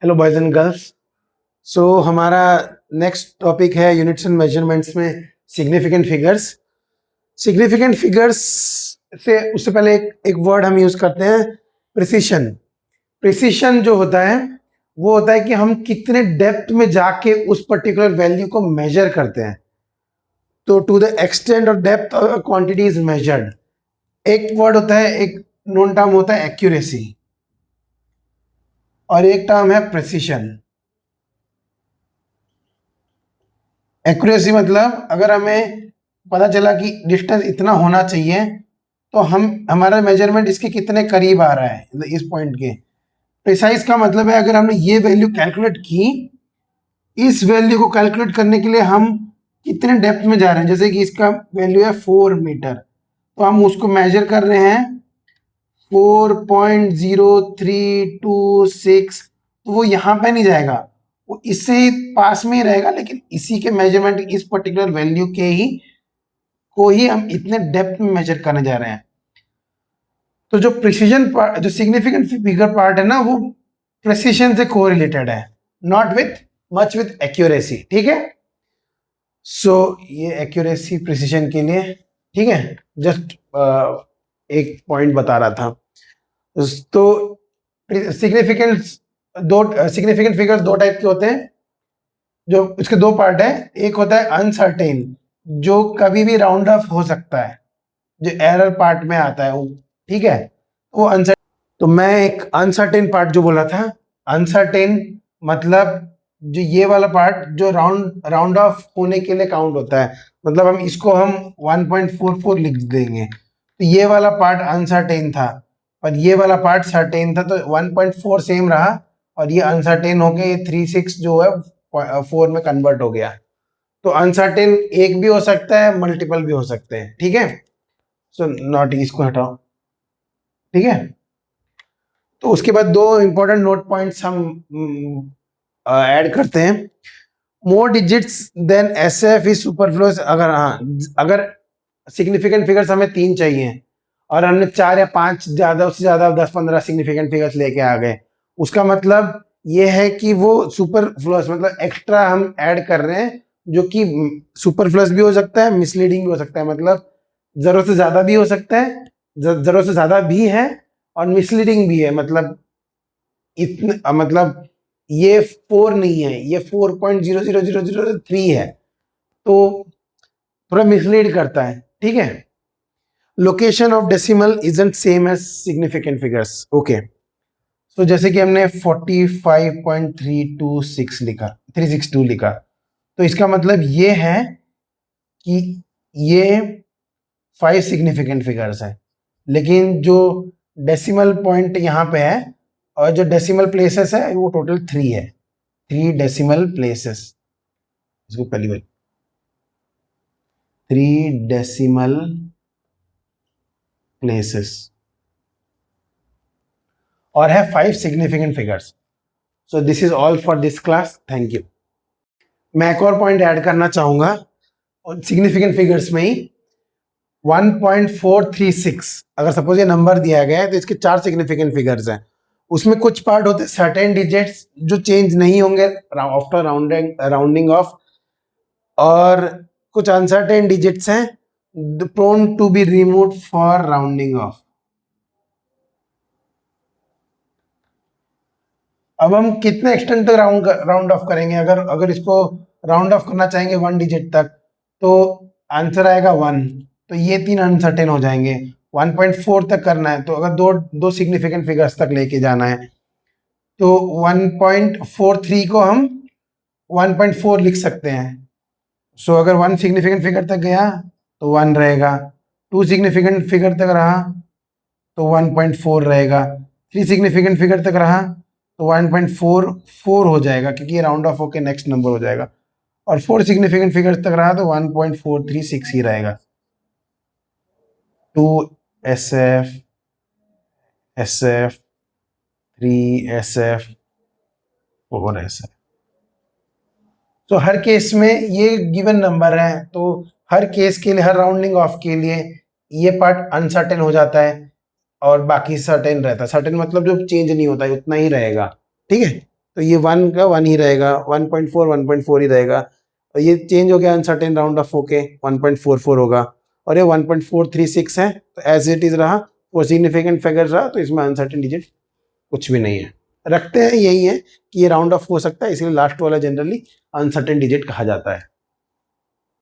Hello boys and girls. So हमारा next topic है units and measurements में significant figures. Significant figures से उससे पहले एक वर्ड हम यूज करते हैं, प्रिसिशन। प्रिसिशन जो होता है वो होता है कि हम कितने डेप्थ में जाके उस पर्टिकुलर वैल्यू को मेजर करते हैं। तो टू द एक्सटेंट और डेप्थ क्वांटिटी इज मेजर्ड। एक वर्ड होता है, एक नोन टर्म होता है एक्यूरेसी, और एक टर्म है प्रिसिशन। एक्यूरेसी मतलब अगर हमें पता चला कि डिस्टेंस इतना होना चाहिए तो हमारा मेजरमेंट इसके कितने करीब आ रहा है इस पॉइंट के। प्रिसाइज का मतलब है अगर हमने ये वैल्यू कैलकुलेट की, इस वैल्यू को कैलकुलेट करने के लिए हम कितने डेप्थ में जा रहे हैं। जैसे कि इसका वैल्यू है 4 मीटर, तो हम उसको मेजर कर रहे हैं 4.0326, तो वो यहाँ पे नहीं जाएगा, वो इससे पास में ही रहेगा, लेकिन इसी के मेजरमेंट इस पर्टिकुलर वैल्यू के ही को ही हम इतने डेप्थ में मेजर करने जा रहे हैं। तो जो प्रिसीजन पार्ट, जो सिग्निफिकेंट फिगर पार्ट है ना, वो प्रिसीजन से कोरिलेटेड है, not with much with accuracy. ठीक है, सो ये एक्यूरेसी प्रिसीजन के लिए, ठीक है, जस्ट एक पॉइंट बता रहा था। तो सिग्निफिकेंट फिगर्स दो टाइप के होते हैं, जो इसके दो पार्ट है। एक होता है अनसर्टेन, जो कभी भी राउंड ऑफ हो सकता है, जो एरर पार्ट में आता है वो, ठीक है, वो अनसर्टेन। तो मैं एक अनसर्टेन पार्ट जो बोला था, अनसर्टेन मतलब जो ये वाला पार्ट जो राउंड ऑफ होने के लिए काउंट होता है, मतलब हम इसको हम 1.44 लिख देंगे, तो ये वाला पार्ट अनसर्टेन था, पर ये वाला पार्ट सर्टेन था, तो 1.4 सेम रहा, और ये अनसर्टेन होके ये 36 जो है 4 में कन्वर्ट हो गया। तो अनसर्टेन एक भी हो सकता है, मल्टीपल भी हो सकते हैं। ठीक है, सो नॉट, इसको हटाओ। ठीक है, तो उसके बाद दो इंपॉर्टेंट नोट पॉइंट्स हम ऐड करते हैं। More digits than SF is superfluous. अगर सिग्निफिकेंट फिगर्स हमें 3 चाहिए और हमने 4 या 5 ज्यादा, उससे ज्यादा 10-15 सिग्निफिकेंट फिगर्स लेके आ गए, उसका मतलब ये है कि वो सुपरफ्लुअस, मतलब एक्स्ट्रा हम ऐड कर रहे हैं, जो कि सुपरफ्लुअस भी हो सकता है, मिसलीडिंग भी हो सकता है, मतलब जरूरत से ज्यादा भी हो सकता है, जरूरत से ज्यादा भी है, और मिसलीडिंग भी है। मतलब इतना, मतलब ये 4 नहीं है, ये 4.00003 है, तो थोड़ा मिसलीड करता है। ठीक है, location of decimal isn't same as significant figures. Okay, तो जैसे कि हमने 45.326 लिखा, 362 लिखा, तो इसका मतलब ये है कि ये 5 सिग्निफिकेंट फिगर्स है, लेकिन जो डेसिमल पॉइंट यहाँ पे है और जो डेसिमल प्लेसेस है वो टोटल 3 है, 3 डेसिमल प्लेसेस। इसको पहली बार 3 डेसिमल प्लेसेस और है 5 significant figures. So this is all for this class, thank you. मैं एक और पॉइंट ऐड करना चाहूंगा और सिग्निफिकेंट फिगर्स में ही 1.436, अगर सपोज ये नंबर दिया गया है तो इसके 4 सिग्निफिकेंट फिगर्स हैं। उसमें कुछ पार्ट होते हैं सर्टेन डिजिट्स जो चेंज नहीं होंगे आफ्टर राउंडिंग ऑफ, और कुछ अनसर्टेन डिजिट्स हैं prone to be removed for rounding off. अब हम कितने एक्सटेंट तक राउंड ऑफ करेंगे? अगर इसको राउंड ऑफ करना चाहेंगे 1 डिजिट तक, तो आंसर आएगा 1, तो ये 3 अनसर्टेन हो जाएंगे। 1.4 तक करना है, तो अगर दो सिग्निफिकेंट फिगर्स तक लेके जाना है, तो 1.43 को हम 1.4 लिख सकते हैं। सो अगर 1 सिग्निफिकेंट फिगर तक गया तो 1 रहेगा, 2 सिग्निफिकेंट फिगर तक रहा तो 1.4 रहेगा, 3 सिग्निफिकेंट फिगर तक रहा तो 1.44 हो जाएगा, क्योंकि ये राउंड ऑफ होके नेक्स्ट नंबर हो जाएगा, और 4 सिग्निफिकेंट फिगर्स तक रहा तो 1.436 ही रहेगा। 2 SF, SF, 3 SF, 4 SF। तो हर केस में ये गिवन नंबर है, तो हर केस के लिए, हर राउंडिंग ऑफ के लिए ये पार्ट अनसर्टेन हो जाता है और बाकी सर्टेन रहता है। सर्टेन मतलब जो चेंज नहीं होता है, उतना ही रहेगा। ठीक है, तो ये 1 का 1 ही रहेगा, 1.4 1.4 ही रहेगा, और ये चेंज हो गया अनसर्टेन राउंड ऑफ होके 1.44 होगा, और ये 1.436 है, तो एज इट इज रहा, वो सिग्निफिकेंट फिगर रहा, तो इसमें अनसर्टेन डिजिट कुछ भी नहीं है। रखते हैं यही है कि ये राउंड ऑफ हो सकता है, इसलिए लास्ट वाला जनरली अनसर्टेन डिजिट कहा जाता है।